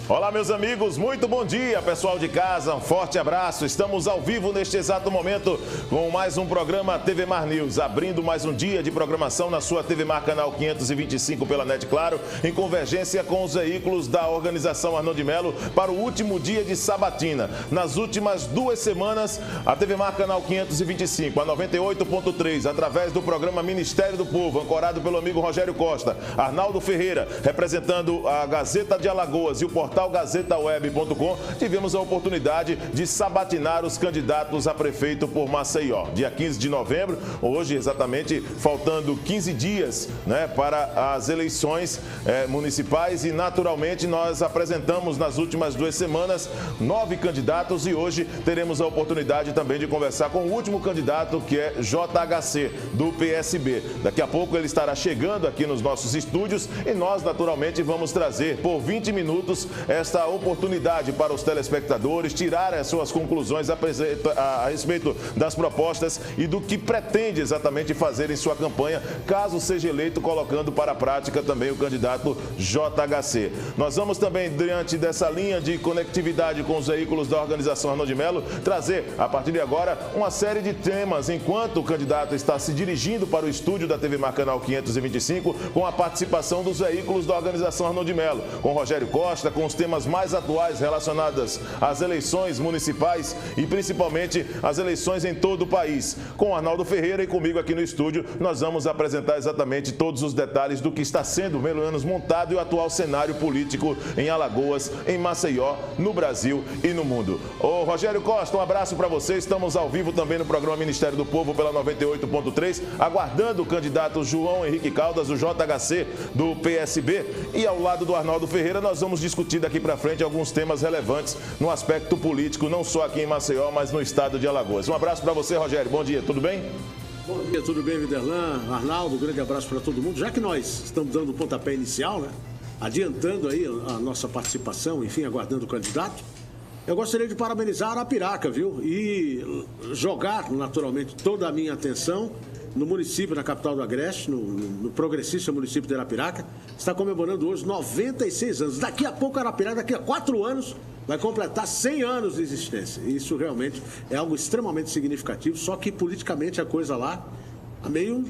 Olá, meus amigos, muito bom dia, pessoal de casa, um forte abraço. Estamos ao vivo neste exato momento com mais um programa TV Mar News, abrindo mais um dia de programação na sua TV Mar Canal 525 pela NET Claro, em convergência com os veículos da organização Arnon de Melo para o último dia de sabatina. Nas últimas 2 semanas, a TV Mar Canal 525, a 98.3, através do programa Ministério do Povo, ancorado pelo amigo Rogério Costa, Arnaldo Ferreira, representando a Gazeta de Alagoas e o portal gazetaweb.com, tivemos a oportunidade de sabatinar os candidatos a prefeito por Maceió. Dia 15 de novembro, hoje exatamente faltando 15 dias, né, para as eleições municipais e naturalmente nós apresentamos nas últimas 2 semanas 9 candidatos e hoje teremos a oportunidade também de conversar com o último candidato, que é JHC, do PSB. Daqui a pouco ele estará chegando aqui nos nossos estúdios e nós naturalmente vamos trazer por 20 minutos esta oportunidade para os telespectadores tirar as suas conclusões a respeito das propostas e do que pretende exatamente fazer em sua campanha, caso seja eleito, colocando para a prática também o candidato JHC. Nós vamos também, diante dessa linha de conectividade com os veículos da organização Arnon de Melo, trazer, a partir de agora, uma série de temas, enquanto o candidato está se dirigindo para o estúdio da TV Mar Canal 525, com a participação dos veículos da organização Arnon de Melo, com Rogério Costa, com os temas mais atuais relacionados às eleições municipais e principalmente às eleições em todo o país. Com Arnaldo Ferreira e comigo aqui no estúdio, nós vamos apresentar exatamente todos os detalhes do que está sendo, pelo menos, montado e o atual cenário político em Alagoas, em Maceió, no Brasil e no mundo. Ô Rogério Costa, um abraço para você. Estamos ao vivo também no programa Ministério do Povo pela 98.3, aguardando o candidato João Henrique Caldas, o JHC do PSB, e ao lado do Arnaldo Ferreira nós vamos discutir daqui para frente alguns temas relevantes no aspecto político, não só aqui em Maceió, mas no estado de Alagoas. Um abraço para você, Rogério. Bom dia, tudo bem? Bom dia, tudo bem, Viderlan? Arnaldo, um grande abraço para todo mundo. Já que nós estamos dando o pontapé inicial, né? Adiantando aí a nossa participação, enfim, aguardando o candidato, eu gostaria de parabenizar a Arapiraca, viu? E jogar, naturalmente, toda a minha atenção no município, na capital do Agreste, no progressista município de Arapiraca, está comemorando hoje 96 anos. Daqui a pouco, Arapiraca, daqui a 4 anos, vai completar 100 anos de existência. Isso realmente é algo extremamente significativo, só que politicamente a coisa lá é meio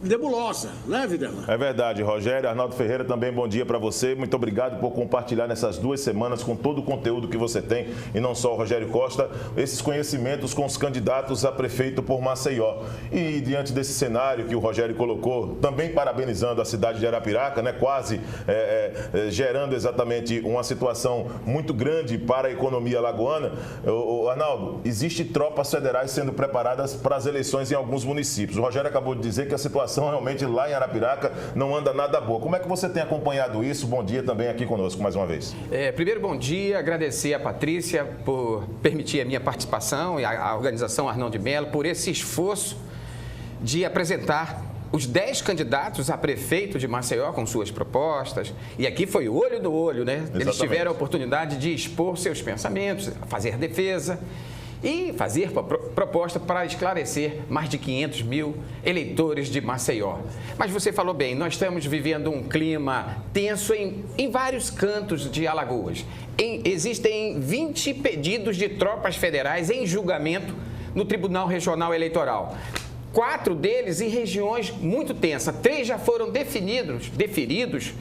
nebulosa, né, Viderlan? É verdade, Rogério. Arnaldo Ferreira, também bom dia para você. Muito obrigado por compartilhar nessas 2 semanas com todo o conteúdo que você tem, e não só o Rogério Costa, esses conhecimentos com os candidatos a prefeito por Maceió. E diante desse cenário que o Rogério colocou, também parabenizando a cidade de Arapiraca, né, quase gerando exatamente uma situação muito grande para a economia alagoana. Arnaldo, existe tropas federais sendo preparadas para as eleições em alguns municípios. O Rogério acabou de dizer que a situação realmente lá em Arapiraca não anda nada boa. Como é que você tem acompanhado isso? Bom dia também aqui conosco mais uma vez. Primeiro, bom dia, agradecer a Patrícia por permitir a minha participação e a organização Arnon de Melo por esse esforço de apresentar os 10 candidatos a prefeito de Maceió com suas propostas. E aqui foi olho no olho, né? Exatamente. Eles tiveram a oportunidade de expor seus pensamentos, fazer defesa e fazer proposta para esclarecer mais de 500 mil eleitores de Maceió. Mas você falou bem, nós estamos vivendo um clima tenso em vários cantos de Alagoas. Existem 20 pedidos de tropas federais em julgamento no Tribunal Regional Eleitoral. 4 deles em regiões muito tensas. 3 já foram deferidos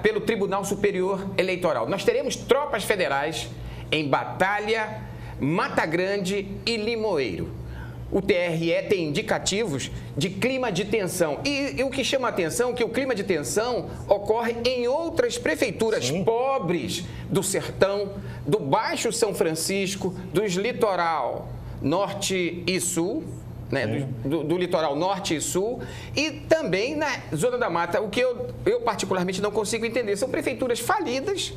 pelo Tribunal Superior Eleitoral. Nós teremos tropas federais em Batalha, Mata Grande e Limoeiro. O TRE tem indicativos de clima de tensão. E o que chama a atenção é que o clima de tensão ocorre em outras prefeituras pobres do Sertão, do Baixo São Francisco, dos litoral norte e sul, né, do litoral norte e sul, e também na Zona da Mata. O que eu particularmente não consigo entender são prefeituras falidas,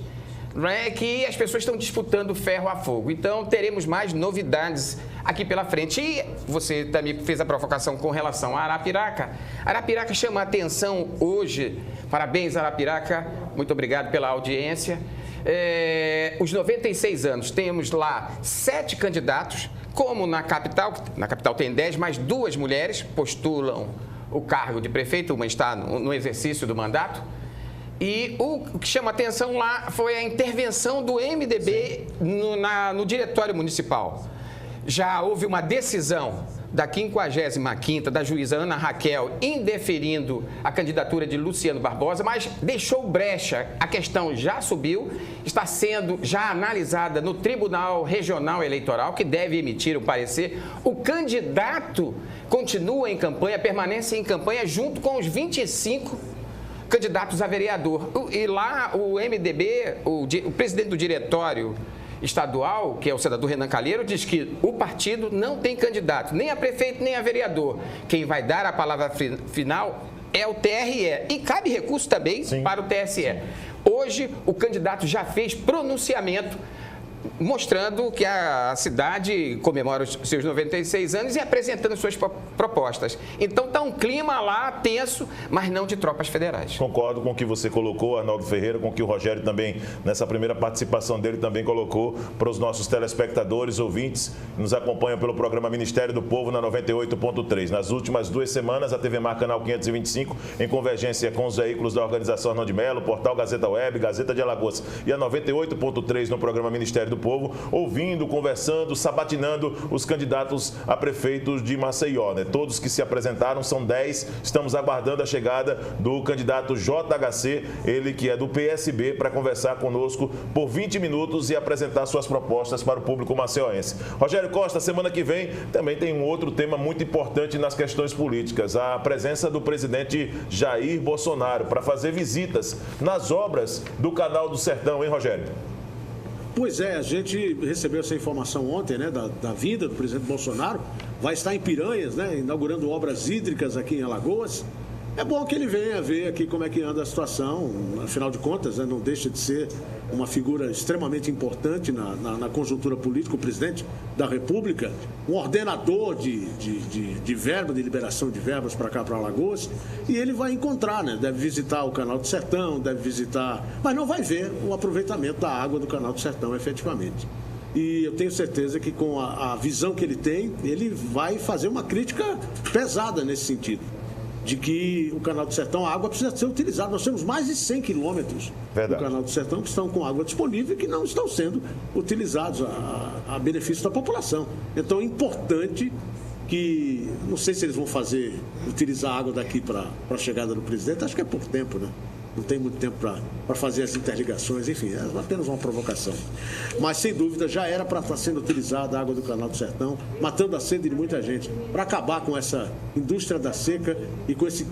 né, que as pessoas estão disputando ferro a fogo. Então, teremos mais novidades aqui pela frente. E você também fez a provocação com relação a Arapiraca. Arapiraca chama a atenção hoje. Parabéns, Arapiraca. Muito obrigado pela audiência. Os 96 anos, temos lá 7 candidatos, como na capital tem 10, mas 2 mulheres postulam o cargo de prefeito, uma está no exercício do mandato. E o que chama atenção lá foi a intervenção do MDB no diretório municipal. Já houve uma decisão da 55ª da juíza Ana Raquel indeferindo a candidatura de Luciano Barbosa, mas deixou brecha. A questão já subiu, está sendo já analisada no Tribunal Regional Eleitoral, que deve emitir o parecer. O candidato continua em campanha, permanece em campanha junto com os 25 candidatos a vereador. E lá o MDB, o presidente do diretório estadual, que é o senador Renan Calheiro, diz que o partido não tem candidato, nem a prefeito, nem a vereador. Quem vai dar a palavra final é o TRE. E cabe recurso também para o TSE. Hoje, o candidato já fez pronunciamento mostrando que a cidade comemora os seus 96 anos e apresentando suas propostas. Então está um clima lá tenso, mas não de tropas federais. Concordo com o que você colocou, Arnaldo Ferreira, com o que o Rogério também, nessa primeira participação dele, também colocou para os nossos telespectadores, ouvintes, que nos acompanham pelo programa Ministério do Povo na 98.3. Nas últimas 2 semanas, a TV Mar Canal 525, em convergência com os veículos da organização Arnaldo de Melo, Portal Gazeta Web, Gazeta de Alagoas e a 98.3 no programa Ministério do Povo, ouvindo, conversando, sabatinando os candidatos a prefeitos de Maceió, né? Todos que se apresentaram, são 10, estamos aguardando a chegada do candidato JHC, ele que é do PSB, para conversar conosco por 20 minutos e apresentar suas propostas para o público maceioense. Rogério Costa, semana que vem também tem um outro tema muito importante nas questões políticas, a presença do presidente Jair Bolsonaro para fazer visitas nas obras do Canal do Sertão, hein, Rogério? Pois é, a gente recebeu essa informação ontem, né, da vinda do presidente Bolsonaro. Vai estar em Piranhas, né, inaugurando obras hídricas aqui em Alagoas. É bom que ele venha ver aqui como é que anda a situação. Afinal de contas, né, não deixa de ser uma figura extremamente importante na conjuntura política, o presidente da República, um ordenador de verba, de liberação de verbas para cá, para Alagoas, e ele vai encontrar, né? Deve visitar o Canal do Sertão, deve visitar, mas não vai ver o aproveitamento da água do Canal do Sertão, efetivamente. E eu tenho certeza que com a visão que ele tem, ele vai fazer uma crítica pesada nesse sentido, de que o Canal do Sertão, a água precisa ser utilizada. Nós temos mais de 100 quilômetros do Canal do Sertão que estão com água disponível e que não estão sendo utilizados a benefício da população. Então é importante que, não sei se eles vão utilizar a água daqui para a chegada do presidente, acho que é pouco tempo, né? Não tem muito tempo para fazer as interligações, enfim, é apenas uma provocação. Mas, sem dúvida, já era para estar sendo utilizada a água do Canal do Sertão, matando a sede de muita gente, para acabar com essa indústria da seca e com esse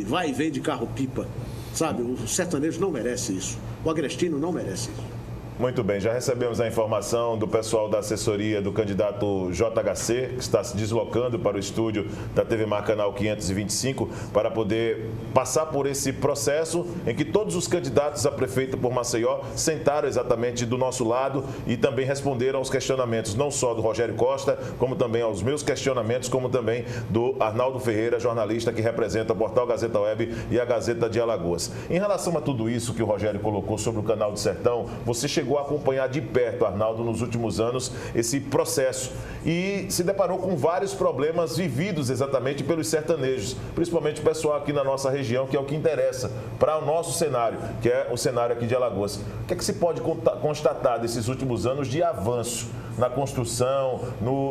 vai e vem de carro-pipa. Sabe, o sertanejo não merece isso, o agrestino não merece isso. Muito bem, já recebemos a informação do pessoal da assessoria do candidato JHC, que está se deslocando para o estúdio da TV Mar Canal 525 para poder passar por esse processo em que todos os candidatos a prefeito por Maceió sentaram exatamente do nosso lado e também responderam aos questionamentos, não só do Rogério Costa, como também aos meus questionamentos, como também do Arnaldo Ferreira, jornalista que representa o Portal Gazeta Web e a Gazeta de Alagoas. Em relação a tudo isso que o Rogério colocou sobre o Canal do Sertão, você chegou a acompanhar de perto, Arnaldo, nos últimos anos, esse processo e se deparou com vários problemas vividos exatamente pelos sertanejos, principalmente o pessoal aqui na nossa região, que é o que interessa para o nosso cenário, que é o cenário aqui de Alagoas. O que é que se pode constatar desses últimos anos de avanço na construção,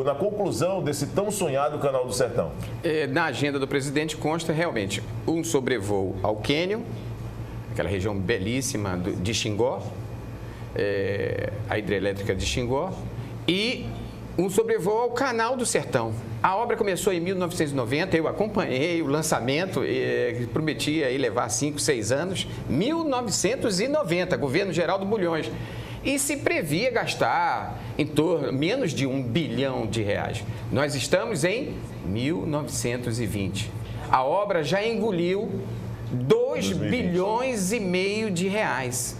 na conclusão desse tão sonhado Canal do Sertão? Na agenda do presidente consta realmente um sobrevoo ao Quênio, aquela região belíssima de Xingó, a hidrelétrica de Xingó, e um sobrevoo ao Canal do Sertão. A obra começou em 1990, eu acompanhei o lançamento, que prometia aí levar 5, 6 anos, 1990, governo Geraldo Bulhões. E se previa gastar em torno menos de R$1 bilhão. Nós estamos em 1920. A obra já engoliu 2 bilhões e meio de reais.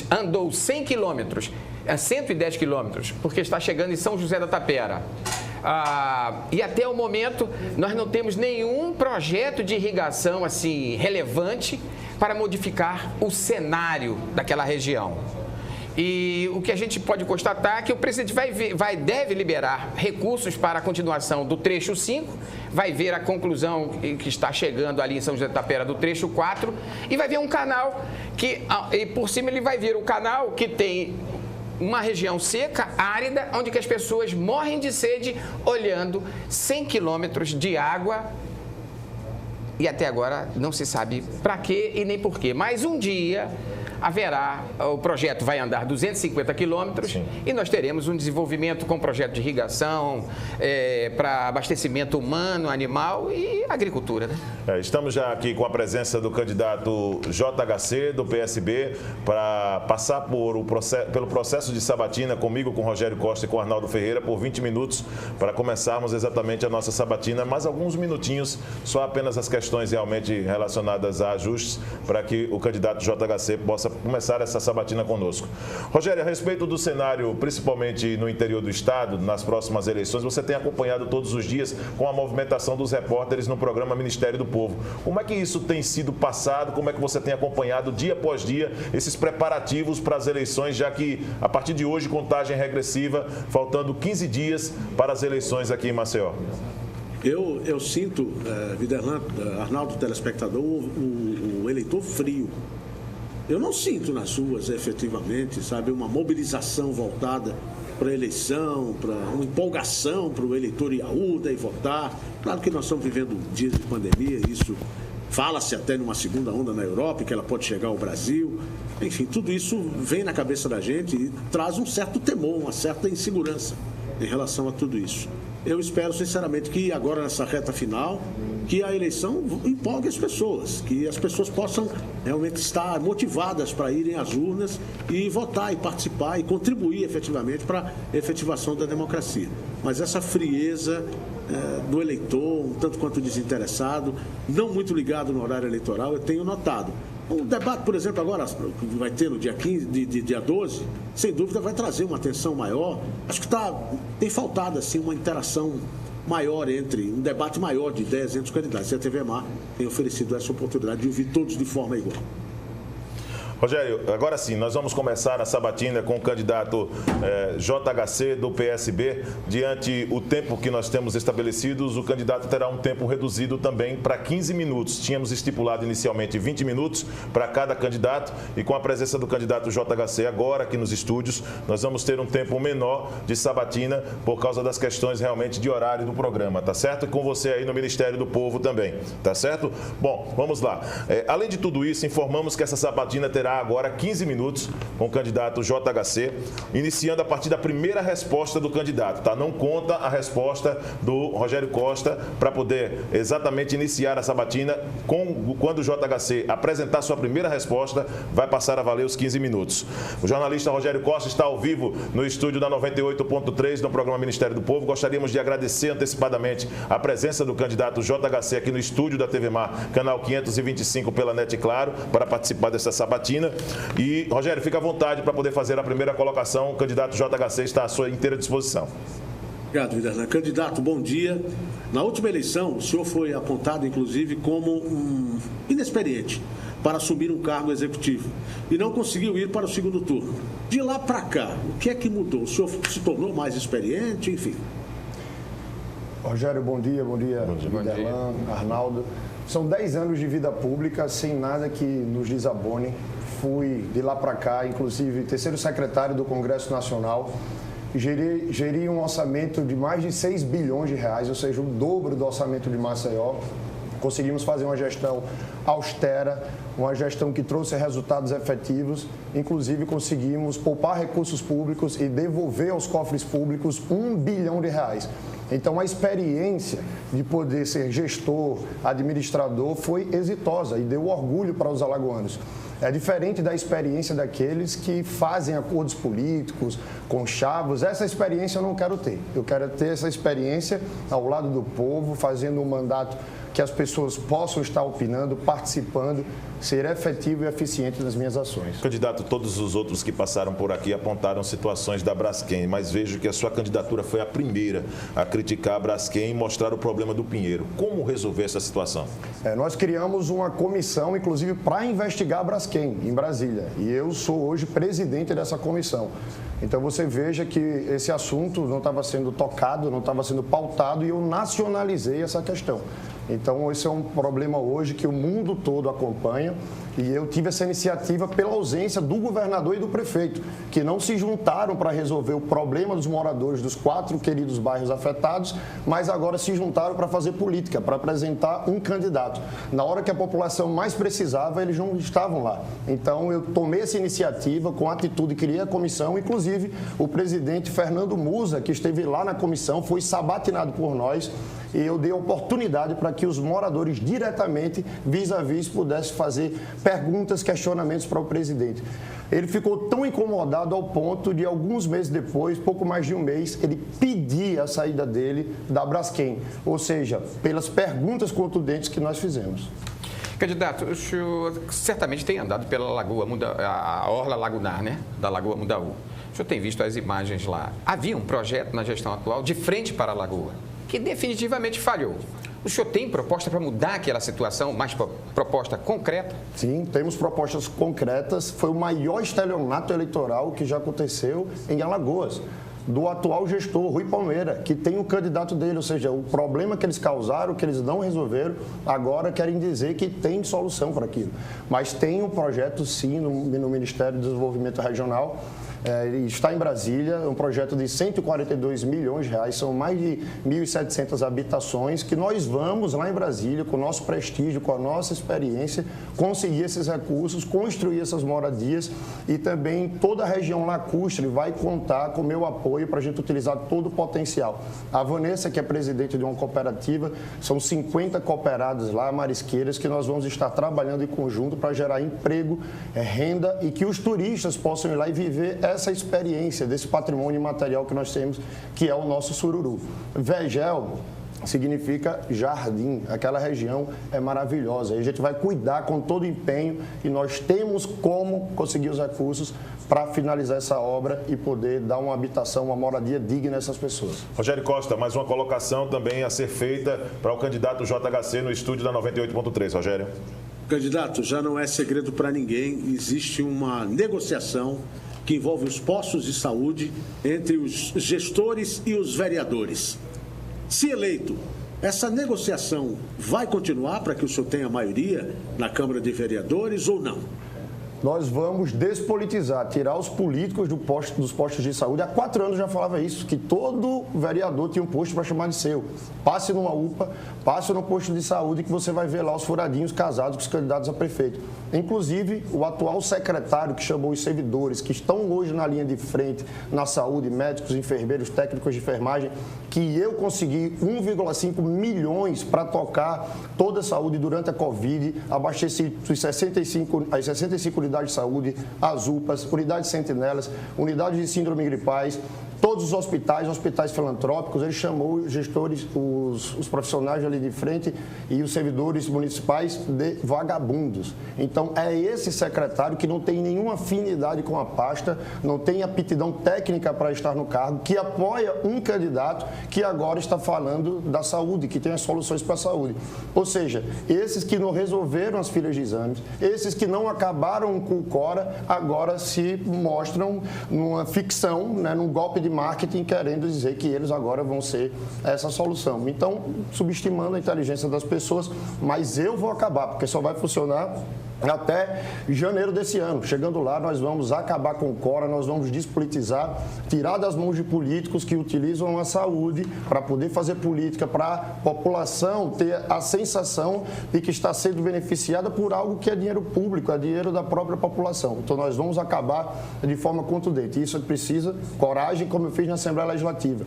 Andou 100 quilômetros, 110 quilômetros, porque está chegando em São José da Tapera. E até o momento nós não temos nenhum projeto de irrigação assim relevante para modificar o cenário daquela região. E o que a gente pode constatar é que o presidente deve liberar recursos para a continuação do trecho 5, vai ver a conclusão que está chegando ali em São José da Tapera do trecho 4 e vai ver um canal e por cima ele vai ver o canal que tem uma região seca, árida, onde que as pessoas morrem de sede olhando 100 quilômetros de água e até agora não se sabe para quê e nem por quê. Mas um dia o projeto vai andar 250 quilômetros e nós teremos um desenvolvimento com projeto de irrigação, para abastecimento humano, animal e agricultura, né? Estamos já aqui com a presença do candidato JHC, do PSB, para passar pelo processo de sabatina comigo, com Rogério Costa e com Arnaldo Ferreira, por 20 minutos, para começarmos exatamente a nossa sabatina. Mais alguns minutinhos, só apenas as questões realmente relacionadas a ajustes, para que o candidato JHC possa começar essa sabatina conosco. Rogério, a respeito do cenário, principalmente no interior do estado, nas próximas eleições, você tem acompanhado todos os dias com a movimentação dos repórteres no programa Ministério do Povo. Como é que isso tem sido passado? Como é que você tem acompanhado dia após dia esses preparativos para as eleições, já que a partir de hoje, contagem regressiva, faltando 15 dias para as eleições aqui em Maceió? Eu sinto, Viderlan, Arnaldo, telespectador, o eleitor frio. Eu não sinto nas ruas, efetivamente, sabe, uma mobilização voltada para a eleição, para uma empolgação para o eleitor ir à urna e votar. Claro que nós estamos vivendo dias de pandemia, isso fala-se até numa segunda onda na Europa, que ela pode chegar ao Brasil. Enfim, tudo isso vem na cabeça da gente e traz um certo temor, uma certa insegurança em relação a tudo isso. Eu espero, sinceramente, que agora nessa reta final, que a eleição empolgue as pessoas, que as pessoas possam realmente estar motivadas para irem às urnas e votar e participar e contribuir efetivamente para a efetivação da democracia. Mas essa frieza do eleitor, um tanto quanto desinteressado, não muito ligado no horário eleitoral, eu tenho notado. O debate, por exemplo, agora que vai ter no dia 15, dia 12, sem dúvida vai trazer uma atenção maior. Acho que tem faltado assim, uma interação maior um debate maior de ideias entre os candidatos. E a TV Mar tem oferecido essa oportunidade de ouvir todos de forma igual. Rogério, agora sim, nós vamos começar a sabatina com o candidato JHC do PSB. Diante o tempo que nós temos estabelecidos, o candidato terá um tempo reduzido também para 15 minutos. Tínhamos estipulado inicialmente 20 minutos para cada candidato e com a presença do candidato JHC agora aqui nos estúdios, nós vamos ter um tempo menor de sabatina por causa das questões realmente de horário do programa, tá certo? E com você aí no Ministério do Povo também, tá certo? Bom, vamos lá. Além de tudo isso, informamos que essa sabatina terá agora 15 minutos com o candidato JHC, iniciando a partir da primeira resposta do candidato, tá? Não conta a resposta do Rogério Costa para poder exatamente iniciar a sabatina. Quando o JHC apresentar sua primeira resposta, vai passar a valer os 15 minutos. O jornalista Rogério Costa está ao vivo no estúdio da 98.3 no programa Ministério do Povo. Gostaríamos de agradecer antecipadamente a presença do candidato JHC aqui no estúdio da TV Mar, canal 525 pela NET Claro, para participar dessa sabatina. E, Rogério, fica à vontade para poder fazer a primeira colocação. O candidato JHC está à sua inteira disposição. Obrigado, Viderlan. Candidato, bom dia. Na última eleição, o senhor foi apontado, inclusive, como um inexperiente para assumir um cargo executivo e não conseguiu ir para o segundo turno. De lá para cá, o que é que mudou? O senhor se tornou mais experiente, enfim? Rogério, bom dia, Viderlan, Arnaldo. São 10 anos de vida pública sem nada que nos desabone. Fui de lá para cá, inclusive terceiro secretário do Congresso Nacional, geri um orçamento de mais de 6 bilhões de reais, ou seja, o dobro do orçamento de Maceió. Conseguimos fazer uma gestão austera, uma gestão que trouxe resultados efetivos, inclusive conseguimos poupar recursos públicos e devolver aos cofres públicos 1 bilhão de reais. Então, a experiência de poder ser gestor, administrador, foi exitosa e deu orgulho para os alagoanos. É diferente da experiência daqueles que fazem acordos políticos, conchavos. Essa experiência eu não quero ter. Eu quero ter essa experiência ao lado do povo, fazendo um mandato que as pessoas possam estar opinando, participando, ser efetivo e eficiente nas minhas ações. Candidato, todos os outros que passaram por aqui apontaram situações da Braskem, mas vejo que a sua candidatura foi a primeira a criticar a Braskem e mostrar o problema do Pinheiro. Como resolver essa situação? Nós criamos uma comissão, inclusive, para investigar a Braskem, em Brasília. E eu sou hoje presidente dessa comissão. Então você veja que esse assunto não estava sendo tocado, não estava sendo pautado e eu nacionalizei essa questão. Então esse é um problema hoje que o mundo todo acompanha e eu tive essa iniciativa pela ausência do governador e do prefeito, que não se juntaram para resolver o problema dos moradores dos 4 queridos bairros afetados, mas agora se juntaram para fazer política, para apresentar um candidato. Na hora que a população mais precisava, eles não estavam lá. Então eu tomei essa iniciativa com atitude, criei a comissão, inclusive o presidente Fernando Musa, que esteve lá na comissão, foi sabatinado por nós e eu dei oportunidade para que os moradores diretamente, vis-a-vis, pudessem fazer perguntas, questionamentos para o presidente. Ele ficou tão incomodado ao ponto de, alguns meses depois, pouco mais de um mês, ele pedir a saída dele da Braskem, ou seja, pelas perguntas contundentes que nós fizemos. Candidato, o senhor certamente tem andado pela Lagoa, a orla lagunar, né? Da Lagoa Mundaú. O senhor tem visto as imagens lá. Havia um projeto na gestão atual de frente para a Lagoa, que definitivamente falhou. O senhor tem proposta para mudar aquela situação, mais proposta concreta? Sim, temos propostas concretas. Foi o maior estelionato eleitoral que já aconteceu em Alagoas, do atual gestor, Rui Palmeira, que tem um candidato dele, ou seja, o problema que eles causaram, que eles não resolveram, agora querem dizer que tem solução para aquilo. Mas tem um projeto, sim, no Ministério do Desenvolvimento Regional, está em Brasília, é um projeto de 142 milhões de reais, são mais de 1.700 habitações, que nós vamos lá em Brasília, com o nosso prestígio, com a nossa experiência, conseguir esses recursos, construir essas moradias e também toda a região lacustre vai contar com o meu apoio para a gente utilizar todo o potencial. A Vanessa, que é presidente de uma cooperativa, são 50 cooperados lá, marisqueiras, que nós vamos estar trabalhando em conjunto para gerar emprego, renda e que os turistas possam ir lá e viver essa experiência desse patrimônio imaterial que nós temos, que é o nosso sururu. Vegel significa jardim, aquela região é maravilhosa. E a gente vai cuidar com todo empenho e nós temos como conseguir os recursos para finalizar essa obra e poder dar uma habitação, uma moradia digna a essas pessoas. Rogério Costa, mais uma colocação também a ser feita para o candidato JHC no estúdio da 98.3. Rogério. Candidato, já não é segredo para ninguém, existe uma negociação que envolve os postos de saúde entre os gestores e os vereadores. Se eleito, essa negociação vai continuar para que o senhor tenha maioria na Câmara de Vereadores ou não? Nós vamos despolitizar, tirar os políticos dos postos de saúde. Há 4 anos já falava isso, que todo vereador tinha um posto para chamar de seu. Passe numa UPA, passe no posto de saúde que você vai ver lá os furadinhos casados com os candidatos a prefeito. Inclusive, o atual secretário que chamou os servidores, que estão hoje na linha de frente na saúde, médicos, enfermeiros, técnicos de enfermagem, que eu consegui 1,5 milhões para tocar toda a saúde durante a Covid, abasteci as 65 unidades de saúde, as UPAs, unidades sentinelas, unidades de síndrome gripais, todos os hospitais filantrópicos. Ele chamou os gestores, os profissionais ali de frente e os servidores municipais de vagabundos. Então, é esse secretário que não tem nenhuma afinidade com a pasta, não tem aptidão técnica para estar no cargo, que apoia um candidato que agora está falando da saúde, que tem as soluções para a saúde. Ou seja, esses que não resolveram as filas de exames, esses que não acabaram com o CORA, agora se mostram numa ficção, né, num golpe de marketing, querendo dizer que eles agora vão ser essa solução. Então, subestimando a inteligência das pessoas, mas eu vou acabar, porque só vai funcionar até janeiro desse ano. Chegando lá, nós vamos acabar com o CORA, nós vamos despolitizar, tirar das mãos de políticos que utilizam a saúde para poder fazer política, para a população ter a sensação de que está sendo beneficiada por algo que é dinheiro público, é dinheiro da própria população. Então, nós vamos acabar de forma contundente. Isso precisa coragem, como eu fiz na Assembleia Legislativa.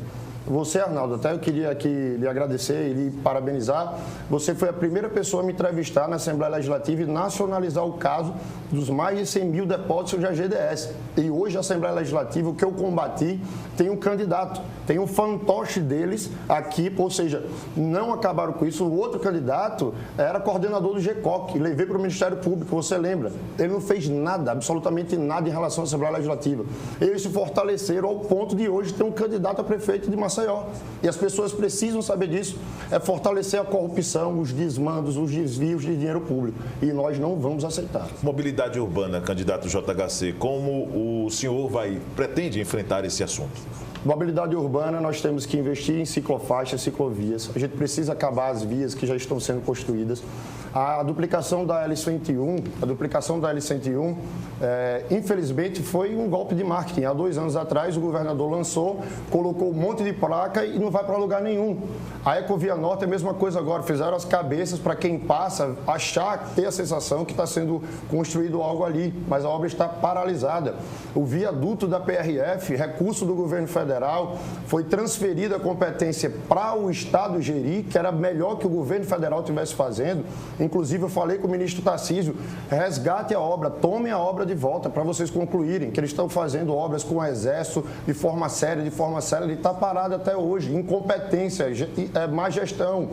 Você, Arnaldo, até eu queria aqui lhe agradecer e lhe parabenizar. Você foi a primeira pessoa a me entrevistar na Assembleia Legislativa e nacionalizar o caso dos mais de 100 mil depósitos de AGDS. E hoje a Assembleia Legislativa, o que eu combati, tem um candidato, tem um fantoche deles aqui, ou seja, não acabaram com isso. O outro candidato era coordenador do GECOC, levei para o Ministério Público, você lembra? Ele não fez nada, absolutamente nada em relação à Assembleia Legislativa. Eles se fortaleceram ao ponto de hoje ter um candidato a prefeito de Maceió. E as pessoas precisam saber disso. É fortalecer a corrupção, os desmandos, os desvios de dinheiro público. E nós não vamos aceitar. Mobilidade urbana, candidato JHC, como o senhor pretende enfrentar esse assunto? Mobilidade urbana, nós temos que investir em ciclofaixas, ciclovias. A gente precisa acabar as vias que já estão sendo construídas. A duplicação da L101, infelizmente, foi um golpe de marketing. Há 2 anos atrás, o governador lançou, colocou um monte de placa e não vai para lugar nenhum. A Ecovia Norte é a mesma coisa agora. Fizeram as cabeças para quem passa achar, ter a sensação que está sendo construído algo ali, mas a obra está paralisada. O viaduto da PRF, recurso do governo federal, foi transferida a competência para o Estado gerir, que era melhor que o governo federal estivesse fazendo. Inclusive, eu falei com o ministro Tarcísio, resgate a obra, tomem a obra de volta para vocês concluírem, que eles estão fazendo obras com o Exército de forma séria, ele está parado até hoje. Incompetência, má gestão,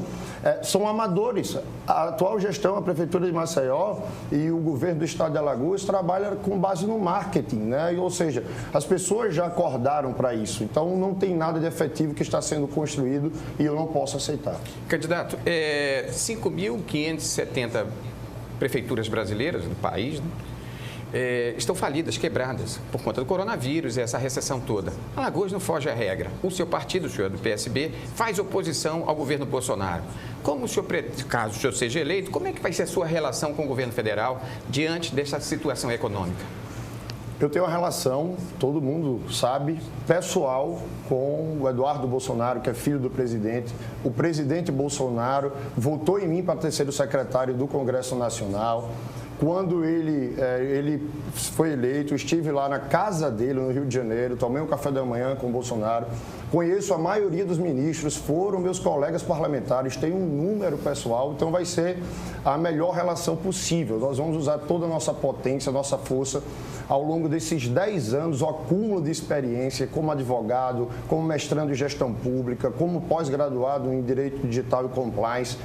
são amadores. A atual gestão, a Prefeitura de Maceió e o governo do Estado de Alagoas trabalham com base no marketing, né? Ou seja, as pessoas já acordaram para isso, então não tem nada de efetivo que está sendo construído e eu não posso aceitar. Candidato, 5.570 prefeituras brasileiras do país, né, estão falidas, quebradas, por conta do coronavírus e essa recessão toda. Alagoas não foge à regra. O seu partido, o senhor do PSB, faz oposição ao governo Bolsonaro. Como o senhor, caso o senhor seja eleito, como é que vai ser a sua relação com o governo federal diante dessa situação econômica? Eu tenho uma relação, todo mundo sabe, pessoal com o Eduardo Bolsonaro, que é filho do presidente. O presidente Bolsonaro votou em mim para terceiro secretário do Congresso Nacional. Quando ele foi eleito, estive lá na casa dele, no Rio de Janeiro, tomei um café da manhã com o Bolsonaro. Conheço a maioria dos ministros, foram meus colegas parlamentares, tenho um número pessoal, então vai ser a melhor relação possível. Nós vamos usar toda a nossa potência, a nossa força ao longo desses 10 anos, o acúmulo de experiência como advogado, como mestrando em gestão pública, como pós-graduado em Direito Digital e Compliance.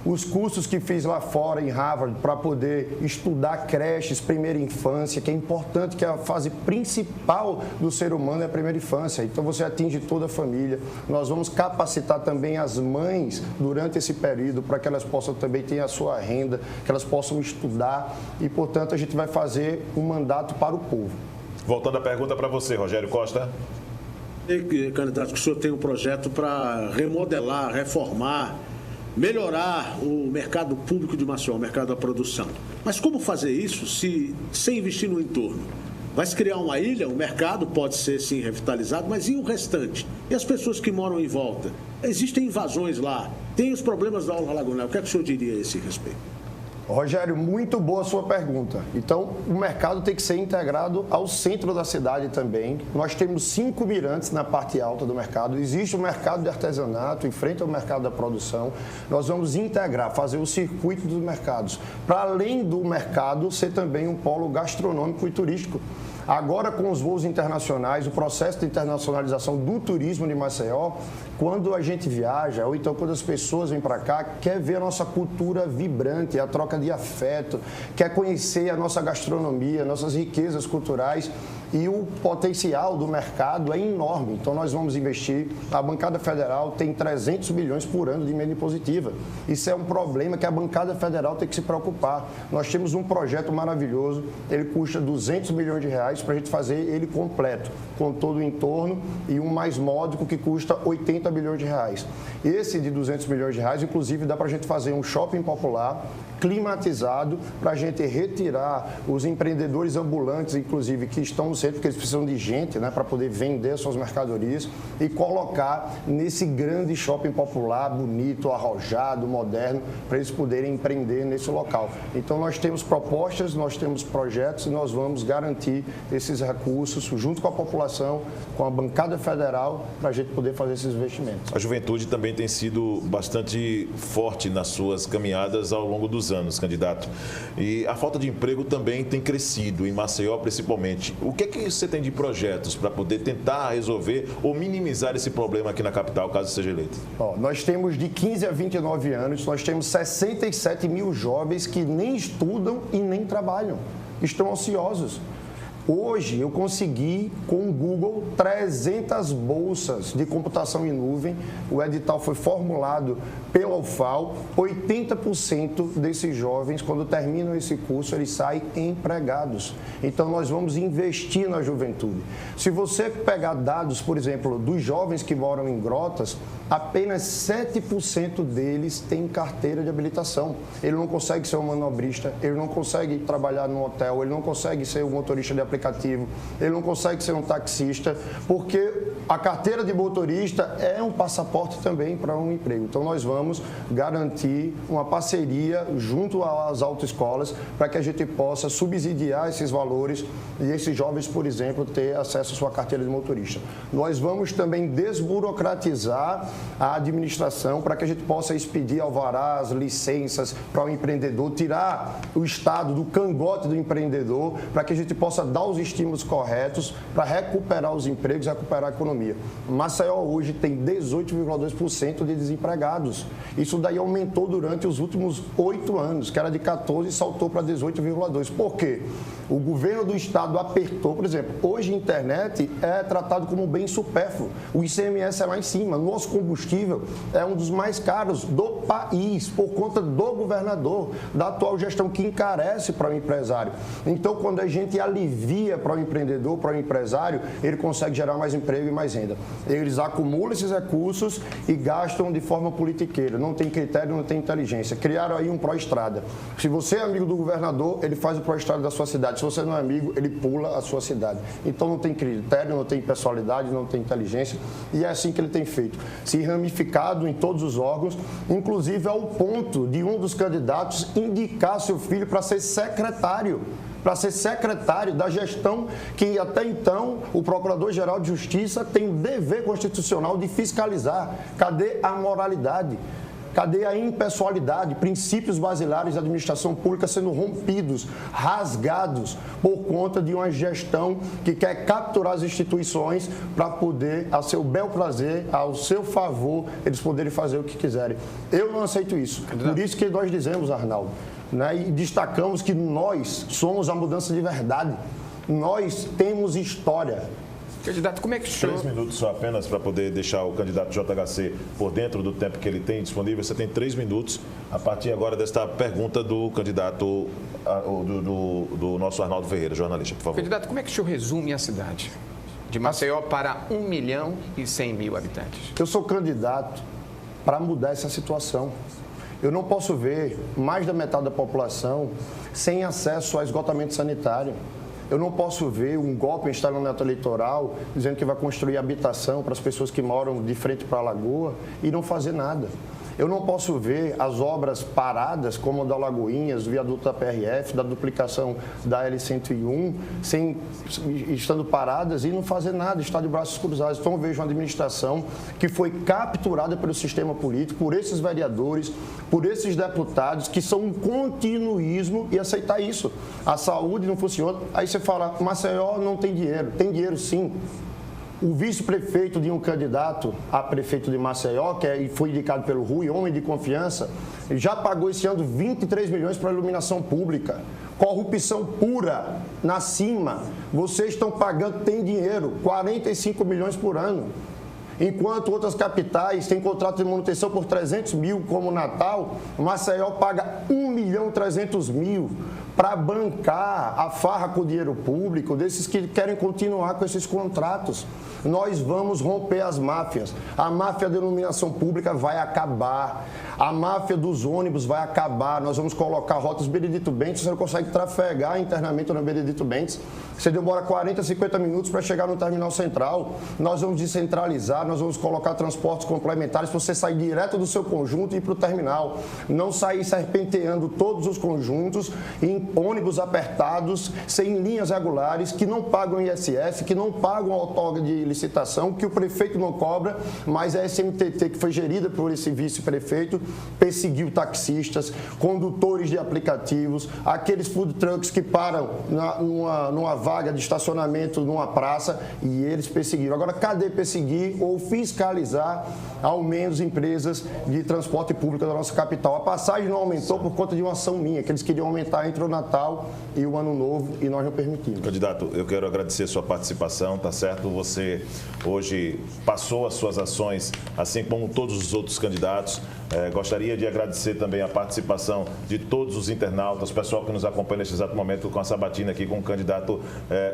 Os cursos que fiz lá fora, em Harvard, para poder estudar creches, primeira infância, que é importante, que a fase principal do ser humano é a primeira infância. Então, você atinge toda a família. Nós vamos capacitar também as mães durante esse período, para que elas possam também ter a sua renda, que elas possam estudar e, portanto, a gente vai fazer um mandato para o povo. Voltando à pergunta para você, Rogério Costa. Candidato, que o senhor tem um projeto para remodelar, reformar, melhorar o mercado público de Maceió, o mercado da produção. Mas como fazer isso sem investir no entorno? Vai se criar uma ilha, o mercado pode ser sim revitalizado, mas e o restante? E as pessoas que moram em volta? Existem invasões lá, tem os problemas da orla lagunal. O que é que o senhor diria a esse respeito? Rogério, muito boa a sua pergunta. Então, o mercado tem que ser integrado ao centro da cidade também. Nós temos 5 mirantes na parte alta do mercado. Existe o mercado de artesanato em frente ao mercado da produção. Nós vamos integrar, fazer o circuito dos mercados. Para além do mercado, ser também um polo gastronômico e turístico. Agora, com os voos internacionais, o processo de internacionalização do turismo de Maceió, quando a gente viaja, ou então quando as pessoas vêm para cá, quer ver a nossa cultura vibrante, a troca de afeto, quer conhecer a nossa gastronomia, nossas riquezas culturais. E o potencial do mercado é enorme. Então, nós vamos investir. A bancada federal tem 300 milhões por ano de emenda impositiva. Isso é um problema que a bancada federal tem que se preocupar. Nós temos um projeto maravilhoso, ele custa 200 milhões de reais para a gente fazer ele completo, com todo o entorno, e um mais módico que custa 80 milhões de reais. Esse de 200 milhões de reais, inclusive, dá para a gente fazer um shopping popular, climatizado, para a gente retirar os empreendedores ambulantes, inclusive, que estão centro, porque eles precisam de gente, né, para poder vender suas mercadorias e colocar nesse grande shopping popular, bonito, arrojado, moderno, para eles poderem empreender nesse local. Então, nós temos propostas, nós temos projetos e nós vamos garantir esses recursos junto com a população, com a bancada federal, para a gente poder fazer esses investimentos. A juventude também tem sido bastante forte nas suas caminhadas ao longo dos anos, candidato. E a falta de emprego também tem crescido, em Maceió principalmente. O que é que você tem de projetos para poder tentar resolver ou minimizar esse problema aqui na capital, caso seja eleito? Nós temos de 15 a 29 anos, nós temos 67 mil jovens que nem estudam e nem trabalham, estão ansiosos. Hoje eu consegui, com o Google, 300 bolsas de computação em nuvem. O edital foi formulado pela UFAL. 80% desses jovens, quando terminam esse curso, eles saem empregados. Então, nós vamos investir na juventude. Se você pegar dados, por exemplo, dos jovens que moram em grotas, apenas 7% deles têm carteira de habilitação. Ele não consegue ser um manobrista, ele não consegue trabalhar num hotel, ele não consegue ser um motorista de aplicativo, ele não consegue ser um taxista, porque a carteira de motorista é um passaporte também para um emprego. Então, nós vamos garantir uma parceria junto às autoescolas para que a gente possa subsidiar esses valores e esses jovens, por exemplo, ter acesso à sua carteira de motorista. Nós vamos também desburocratizar a administração para que a gente possa expedir alvarás, licenças para o empreendedor, tirar o Estado do cangote do empreendedor, para que a gente possa dar os estímulos corretos para recuperar os empregos e recuperar a economia. Maceió hoje tem 18,2% de desempregados. Isso daí aumentou durante os últimos 8 anos, que era de 14 e saltou para 18,2%. Por quê? O governo do Estado apertou, por exemplo, hoje a internet é tratado como bem supérfluo. O ICMS é lá em cima. Nosso combustível é um dos mais caros do país, por conta do governador, da atual gestão, que encarece para o empresário. Então, quando a gente alivia para o empreendedor, para o empresário, ele consegue gerar mais emprego e mais renda. Eles acumulam esses recursos e gastam de forma politiqueira. Não tem critério, não tem inteligência. Criaram aí um pró-estrada. Se você é amigo do governador, ele faz o pró-estrada da sua cidade. Se você não é amigo, ele pula a sua cidade. Então, não tem critério, não tem pessoalidade, não tem inteligência. E é assim que ele tem feito. Se ramificado em todos os órgãos, inclusive ao ponto de um dos candidatos indicar seu filho para ser secretário da gestão que até então o Procurador-Geral de Justiça tem o dever constitucional de fiscalizar. Cadê a moralidade? Cadê a impessoalidade? Princípios basilares da administração pública sendo rompidos, rasgados por conta de uma gestão que quer capturar as instituições para poder, a seu bel prazer, ao seu favor, eles poderem fazer o que quiserem. Eu não aceito isso. Por isso que nós dizemos, Arnaldo, né, e destacamos que nós somos a mudança de verdade. Nós temos história. Candidato, como é que o senhor... 3 minutos só apenas para poder deixar o candidato JHC por dentro do tempo que ele tem disponível. Você tem 3 minutos a partir agora desta pergunta do candidato, do nosso Arnaldo Ferreira, jornalista, por favor. Candidato, como é que o senhor resume a cidade de Maceió para 1.100.000 habitantes? Eu sou candidato para mudar essa situação. Eu não posso ver mais da metade da população sem acesso a esgotamento sanitário. Eu não posso ver um golpe instalado no neto eleitoral dizendo que vai construir habitação para as pessoas que moram de frente para a lagoa e não fazer nada. Eu não posso ver as obras paradas, como a da Lagoinhas, o viaduto da PRF, da duplicação da L101, estando paradas e não fazer nada, estar de braços cruzados. Então, eu vejo uma administração que foi capturada pelo sistema político, por esses vereadores, por esses deputados, que são um continuismo e aceitar isso. A saúde não funciona. Aí você fala, Maceió não tem dinheiro. Tem dinheiro, sim. O vice-prefeito de um candidato a prefeito de Maceió, que foi indicado pelo Rui, homem de confiança, já pagou esse ano 23 milhões para a iluminação pública. Corrupção pura, na cima. Vocês estão pagando, tem dinheiro, 45 milhões por ano. Enquanto outras capitais têm contrato de manutenção por 300 mil, como Natal, Maceió paga 1.300.000 para bancar a farra com o dinheiro público desses que querem continuar com esses contratos. Nós vamos romper as máfias. A máfia da iluminação pública vai acabar. A máfia dos ônibus vai acabar. Nós vamos colocar rotas Benedito Bentes. Você não consegue trafegar internamente no Benedito Bentes. Você demora 40, 50 minutos para chegar no terminal central. Nós vamos descentralizar, nós vamos colocar transportes complementares para você sair direto do seu conjunto e ir para o terminal. Não sair serpenteando todos os conjuntos em ônibus apertados, sem linhas regulares, que não pagam ISS, que não pagam outorga de licitação, que o prefeito não cobra, mas a SMTT, que foi gerida por esse vice-prefeito, perseguiu taxistas, condutores de aplicativos, aqueles food trucks que param numa vaga de estacionamento numa praça, e eles perseguiram. Agora, cadê perseguir ou fiscalizar ao menos empresas de transporte público da nossa capital? A passagem não aumentou por conta de uma ação minha, que eles queriam aumentar entre o Natal e o Ano Novo, e nós não permitimos. Candidato, eu quero agradecer sua participação, tá certo? Você hoje passou as suas ações, assim como todos os outros candidatos. Gostaria de agradecer também a participação de todos os internautas, pessoal que nos acompanha neste exato momento com a sabatina aqui com o candidato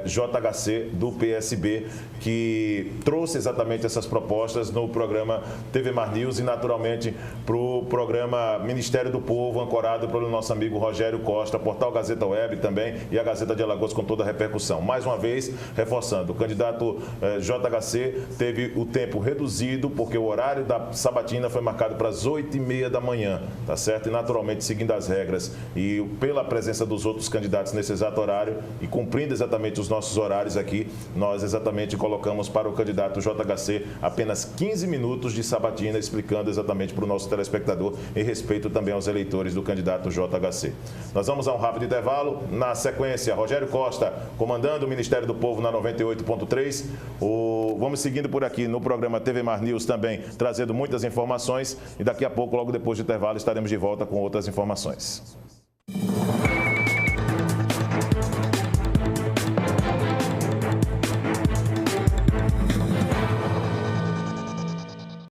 JHC do PSB, que trouxe exatamente essas propostas no programa TV Mar News e naturalmente para o programa Ministério do Povo, ancorado pelo nosso amigo Rogério Costa, Portal Gazeta Web também e a Gazeta de Alagoas com toda a repercussão. Mais uma vez, reforçando, o candidato JHC teve o tempo reduzido porque o horário da sabatina foi marcado para as 8h30 da manhã, tá certo? E naturalmente seguindo as regras e pela presença dos outros candidatos nesse exato horário e cumprindo exatamente os nossos horários aqui, nós exatamente colocamos para o candidato JHC apenas 15 minutos de sabatina, explicando exatamente para o nosso telespectador em respeito também aos eleitores do candidato JHC. Nós vamos a um rápido intervalo. Na sequência, Rogério Costa, comandando o Ministério do Povo na 98.3. Vamos seguindo por aqui no programa TV Mar News também, trazendo muitas informações e daqui a pouco, logo depois do intervalo, estaremos de volta com outras informações.